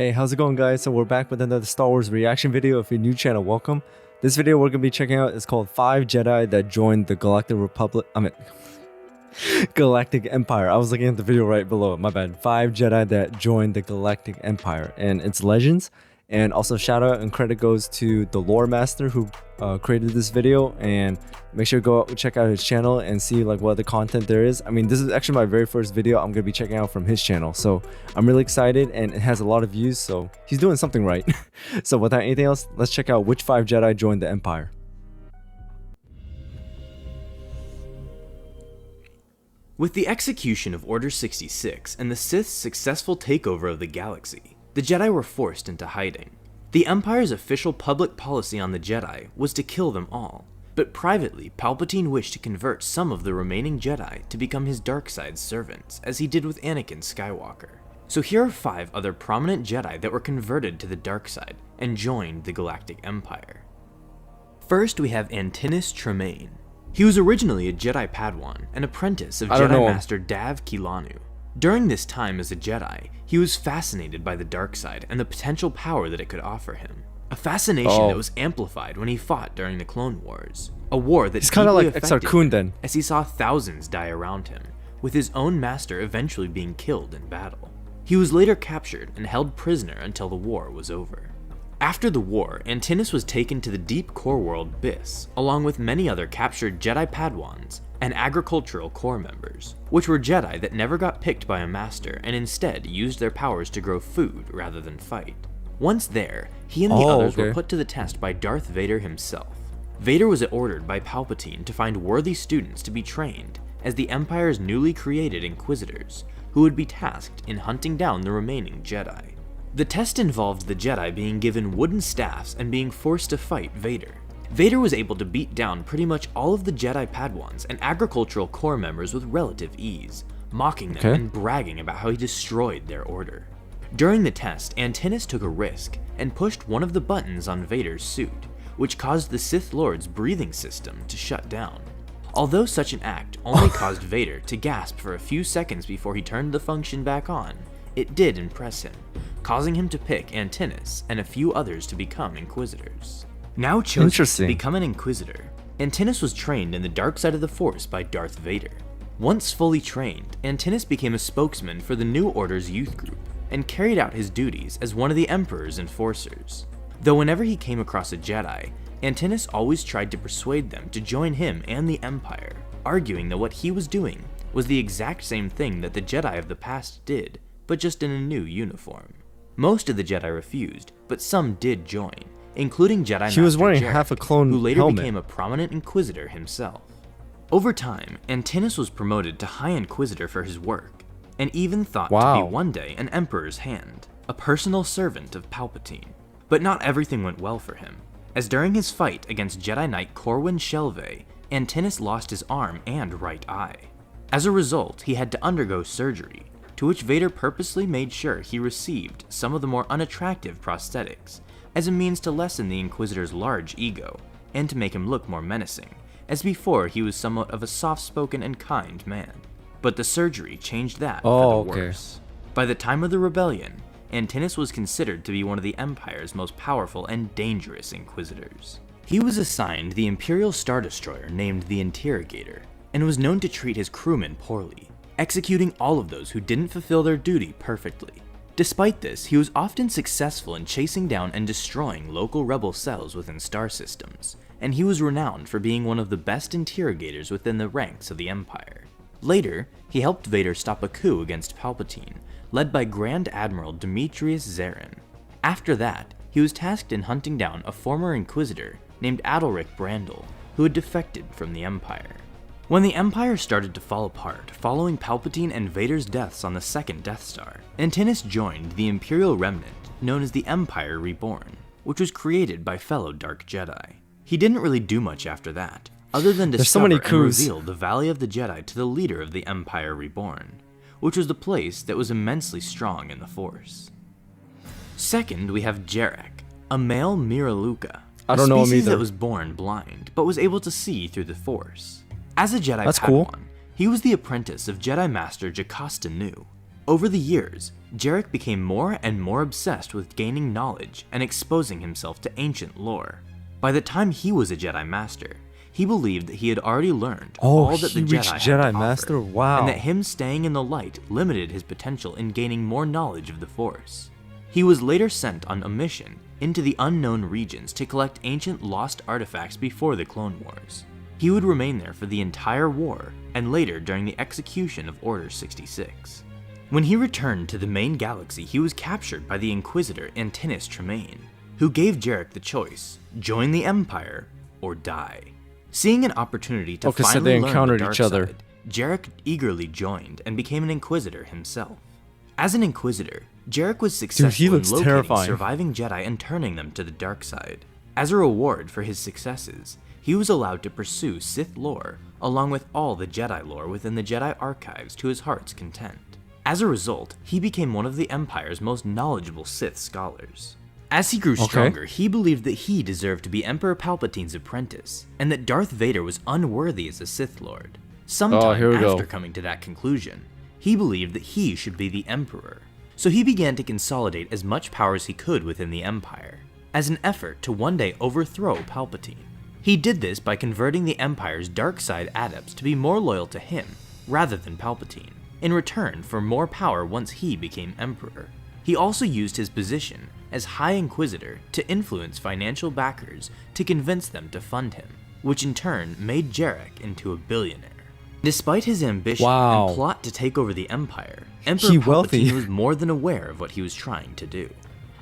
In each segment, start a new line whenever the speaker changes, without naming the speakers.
Hey, how's it going, guys? So we're back with another Star Wars reaction video. If you're new channel, welcome. This video we're gonna be checking out is called 5 Jedi that joined the Galactic Empire. I was looking at the video right below it, my bad. 5 Jedi that joined the Galactic Empire and its legends. And also shout out and credit goes to the lore master who created this video, and make sure to go check out his channel and see like what the content there is. I mean, this is actually my very first video I'm gonna be checking out from his channel, so I'm really excited, and it has a lot of views, so he's doing something right. So without anything else, let's check out which 5 Jedi joined the Empire.
With the execution of Order 66 and the Sith's successful takeover of the galaxy, the Jedi were forced into hiding. The Empire's official public policy on the Jedi was to kill them all, but privately, Palpatine wished to convert some of the remaining Jedi to become his dark side servants, as he did with Anakin Skywalker. So here are 5 other prominent Jedi that were converted to the dark side and joined the Galactic Empire. First, we have Antinnis Tremaine. He was originally a Jedi Padawan, an apprentice of Jedi Master Dav Kilanu. During this time as a Jedi, he was fascinated by the dark side and the potential power that it could offer him. A fascination that was amplified when he fought during the Clone Wars, a war that deeply affected him as he saw thousands die around him, with his own master eventually being killed in battle. He was later captured and held prisoner until the war was over. After the war, Antinnis was taken to the deep core world Biss, along with many other captured Jedi Padawans and agricultural corps members, which were Jedi that never got picked by a master and instead used their powers to grow food rather than fight. Once there, he and the others were put to the test by Darth Vader himself. Vader was ordered by Palpatine to find worthy students to be trained as the Empire's newly created Inquisitors, who would be tasked in hunting down the remaining Jedi. The test involved the Jedi being given wooden staffs and being forced to fight Vader. Vader was able to beat down pretty much all of the Jedi Padawans and agricultural corps members with relative ease, mocking them and bragging about how he destroyed their order. During the test, Antinnis took a risk and pushed one of the buttons on Vader's suit, which caused the Sith Lord's breathing system to shut down. Although such an act only caused Vader to gasp for a few seconds before he turned the function back on, it did impress him, causing him to pick Antinnis and a few others to become Inquisitors. Now chosen to become an Inquisitor, Antinnis was trained in the dark side of the Force by Darth Vader. Once fully trained, Antinnis became a spokesman for the New Order's youth group and carried out his duties as one of the Emperor's enforcers. Though whenever he came across a Jedi, Antinnis always tried to persuade them to join him and the Empire, arguing that what he was doing was the exact same thing that the Jedi of the past did, but just in a new uniform. Most of the Jedi refused, but some did join, including Jedi Master Jarek, who later became a prominent Inquisitor himself. Over time, Antinnis was promoted to High Inquisitor for his work, and even thought to be one day an Emperor's hand, a personal servant of Palpatine. But not everything went well for him, as during his fight against Jedi Knight Corwin Shelvey, Antinnis lost his arm and right eye. As a result, he had to undergo surgery, to which Vader purposely made sure he received some of the more unattractive prosthetics, as a means to lessen the Inquisitor's large ego, and to make him look more menacing, as before he was somewhat of a soft-spoken and kind man. But the surgery changed that for the worse. By the time of the rebellion, Antinnis was considered to be one of the Empire's most powerful and dangerous Inquisitors. He was assigned the Imperial Star Destroyer named the Interrogator, and was known to treat his crewmen poorly, executing all of those who didn't fulfill their duty perfectly. Despite this, he was often successful in chasing down and destroying local rebel cells within star systems, and he was renowned for being one of the best interrogators within the ranks of the Empire. Later, he helped Vader stop a coup against Palpatine, led by Grand Admiral Demetrius Zarin. After that, he was tasked in hunting down a former Inquisitor named Adalric Brandel, who had defected from the Empire. When the Empire started to fall apart following Palpatine and Vader's deaths on the second Death Star, Antinnis joined the Imperial Remnant known as the Empire Reborn, which was created by fellow Dark Jedi. He didn't really do much after that, other than discover and reveal the Valley of the Jedi to the leader of the Empire Reborn, which was the place that was immensely strong in the Force. Second, we have Jarek, a male Miraluka, a species that was born blind, but was able to see through the Force. As a Jedi Padawan, he was the apprentice of Jedi Master Jocasta Nu. Over the years, Jarek became more and more obsessed with gaining knowledge and exposing himself to ancient lore. By the time he was a Jedi Master, he believed that he had already learned all that the Jedi had to
Jedi
offer,
Master? Wow.
and that him staying in the light limited his potential in gaining more knowledge of the Force. He was later sent on a mission into the unknown regions to collect ancient lost artifacts before the Clone Wars. He would remain there for the entire war, and later during the execution of Order 66. When he returned to the main galaxy, he was captured by the Inquisitor Antinous Tremaine, who gave Jarek the choice: join the Empire or die. Seeing an opportunity to
so
finally
they
learn
encountered
the dark
each other.
side, Jarek eagerly joined and became an Inquisitor himself. As an Inquisitor, Jarek was successful in locating
terrifying.
surviving Jedi and turning them to the dark side. As a reward for his successes, he was allowed to pursue Sith lore along with all the Jedi lore within the Jedi archives to his heart's content. As a result, he became one of the Empire's most knowledgeable Sith scholars. As he grew stronger, he believed that he deserved to be Emperor Palpatine's apprentice, and that Darth Vader was unworthy as a Sith Lord. Sometime after coming to that conclusion, he believed that he should be the Emperor. So he began to consolidate as much power as he could within the Empire, as an effort to one day overthrow Palpatine. He did this by converting the Empire's dark side adepts to be more loyal to him rather than Palpatine, in return for more power once he became Emperor. He also used his position as High Inquisitor to influence financial backers to convince them to fund him, which in turn made Jarek into a billionaire. Despite his ambition and plot to take over the Empire, Emperor Palpatine was more than aware of what he was trying to do.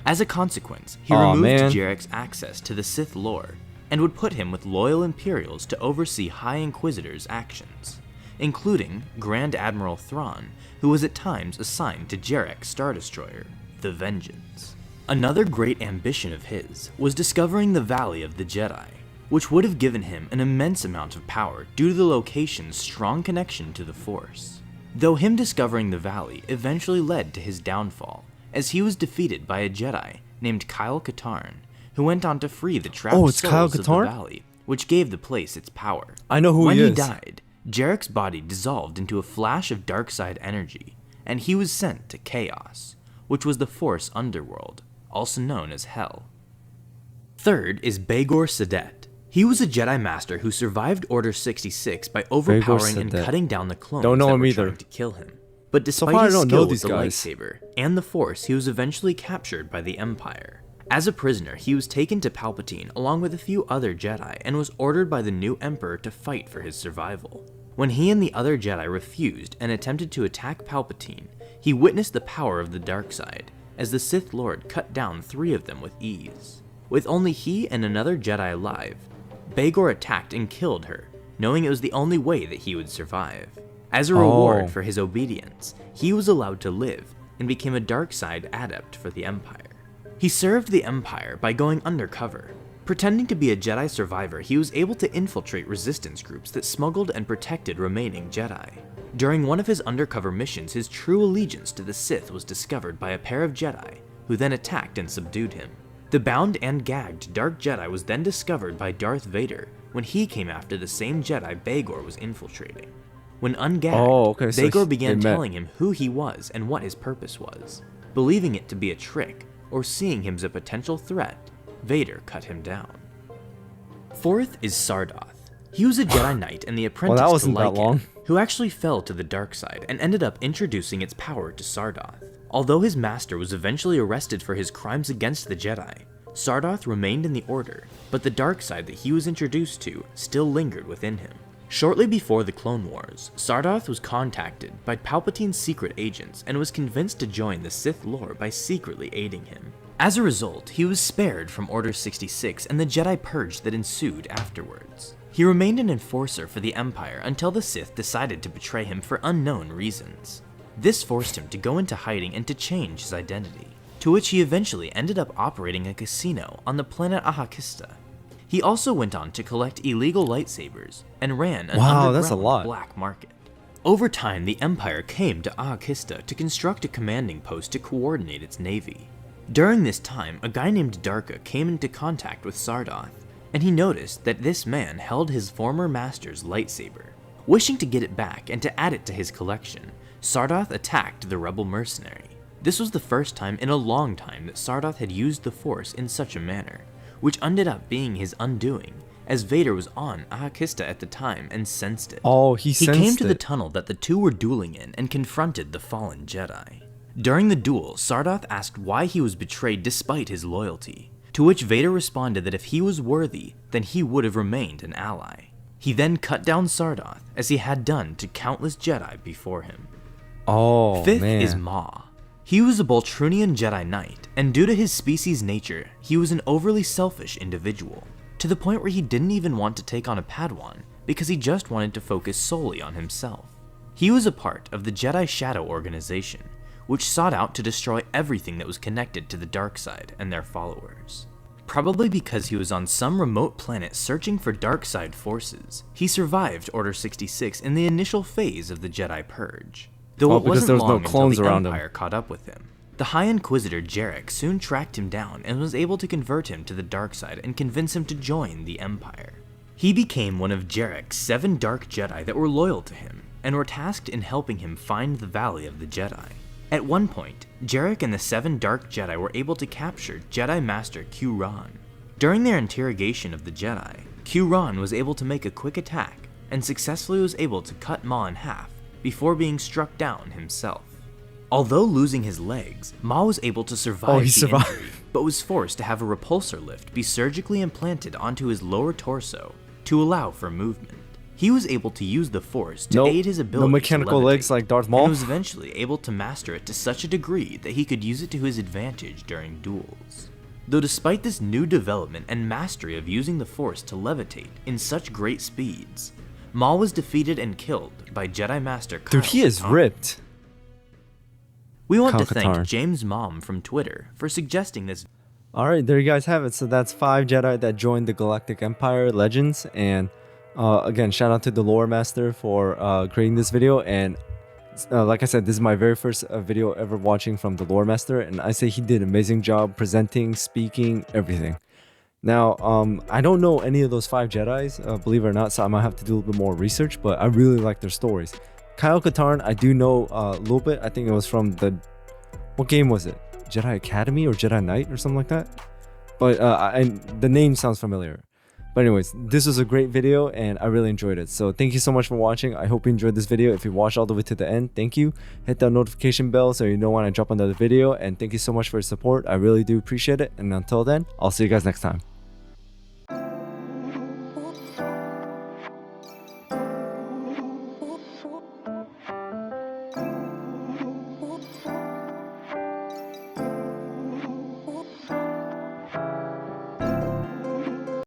As a consequence, he removed Jarek's access to the Sith lore and would put him with loyal Imperials to oversee High Inquisitor's actions, including Grand Admiral Thrawn, who was at times assigned to Jarek's Star Destroyer, the Vengeance. Another great ambition of his was discovering the Valley of the Jedi, which would have given him an immense amount of power due to the location's strong connection to the Force. Though him discovering the valley eventually led to his downfall, as he was defeated by a Jedi named Kyle Katarn, who went on to free the trapped souls of the valley, which gave the place its power.
I know who
he is.
When
he died, Jarek's body dissolved into a flash of dark side energy, and he was sent to Chaos, which was the Force underworld, also known as Hell. Third is Bagor Sadet. He was a Jedi Master who survived Order 66 by overpowering and cutting down the clones that were trying to kill him. But despite his skill with the lightsaber and the Force, he was eventually captured by the Empire. As a prisoner, he was taken to Palpatine along with a few other Jedi and was ordered by the new Emperor to fight for his survival. When he and the other Jedi refused and attempted to attack Palpatine, he witnessed the power of the dark side, as the Sith Lord cut down 3 of them with ease. With only he and another Jedi alive, Bagor attacked and killed her, knowing it was the only way that he would survive. As a reward for his obedience, he was allowed to live and became a dark side adept for the Empire. He served the Empire by going undercover. Pretending to be a Jedi survivor, he was able to infiltrate resistance groups that smuggled and protected remaining Jedi. During one of his undercover missions, his true allegiance to the Sith was discovered by a pair of Jedi, who then attacked and subdued him. The bound and gagged Dark Jedi was then discovered by Darth Vader when he came after the same Jedi Bagor was infiltrating. When ungagged, Bagor began telling him who he was and what his purpose was. Believing it to be a trick, or seeing him as a potential threat, Vader cut him down. Fourth is Sardoth. He was a Jedi Knight and the apprentice to Lycan, who actually fell to the dark side and ended up introducing its power to Sardoth. Although his master was eventually arrested for his crimes against the Jedi, Sardoth remained in the Order, but the dark side that he was introduced to still lingered within him. Shortly before the Clone Wars, Sardoth was contacted by Palpatine's secret agents and was convinced to join the Sith Lord by secretly aiding him. As a result, he was spared from Order 66 and the Jedi Purge that ensued afterwards. He remained an enforcer for the Empire until the Sith decided to betray him for unknown reasons. This forced him to go into hiding and to change his identity, to which he eventually ended up operating a casino on the planet Ahakista. He also went on to collect illegal lightsabers and ran an underground black market. Over time, the Empire came to Ahakista to construct a commanding post to coordinate its navy. During this time, a guy named Darka came into contact with Sardoth, and he noticed that this man held his former master's lightsaber. Wishing to get it back and to add it to his collection, Sardoth attacked the rebel mercenary. This was the first time in a long time that Sardoth had used the Force in such a manner, which ended up being his undoing, as Vader was on Ahakista at the time and sensed it.
Oh, he sensed
came to
it.
the tunnel that the two were dueling in and confronted the fallen Jedi. During the duel, Sardoth asked why he was betrayed despite his loyalty, to which Vader responded that if he was worthy, then he would have remained an ally. He then cut down Sardoth, as he had done to countless Jedi before him.
Oh,
Fifth
man.
is Maw. He was a Boltrunian Jedi Knight, and due to his species' nature, he was an overly selfish individual, to the point where he didn't even want to take on a Padawan because he just wanted to focus solely on himself. He was a part of the Jedi Shadow organization, which sought out to destroy everything that was connected to the dark side and their followers. Probably because he was on some remote planet searching for dark side forces, he survived Order 66 in the initial phase of the Jedi Purge. Though it
because
wasn't
there was no
long
clones
until the
around him.
Empire caught up with him. The High Inquisitor Jarek soon tracked him down and was able to convert him to the dark side and convince him to join the Empire. He became one of Jarek's 7 Dark Jedi that were loyal to him, and were tasked in helping him find the Valley of the Jedi. At one point, Jarek and the 7 Dark Jedi were able to capture Jedi Master Q-Ron. During their interrogation of the Jedi, Q-Ron was able to make a quick attack, and successfully was able to cut Maw in half before being struck down himself. Although losing his legs, Maw was able to survive the injury, but was forced to have a repulsor lift be surgically implanted onto his lower torso to allow for movement. He was able to use the Force to aid his ability
no mechanical
to
legs
levitate,
like Darth Maul.
and was eventually able to master it to such a degree that he could use it to his advantage during duels. Though despite this new development and mastery of using the Force to levitate in such great speeds, Maul was defeated and killed by Jedi Master Kyle
Dude, he is
Katarn.
ripped.
We want
Kyle
to thank
Katarn.
James Mom from Twitter for suggesting this.
Alright, there you guys have it. So that's 5 Jedi that joined the Galactic Empire Legends. And again, shout out to the Lore Master for creating this video. And like I said, this is my very first video ever watching from the Lore Master. And I say he did an amazing job presenting, speaking, everything. Now, I don't know any of those 5 Jedis, believe it or not, so I might have to do a little bit more research, but I really like their stories. Kyle Katarn, I do know a little bit. I think it was from the... What game was it? Jedi Academy or Jedi Knight or something like that? But the name sounds familiar. But anyways, this was a great video and I really enjoyed it. So thank you so much for watching. I hope you enjoyed this video. If you watched all the way to the end, thank you. Hit that notification bell so you know when I drop another video. And thank you so much for your support. I really do appreciate it. And until then, I'll see you guys next time.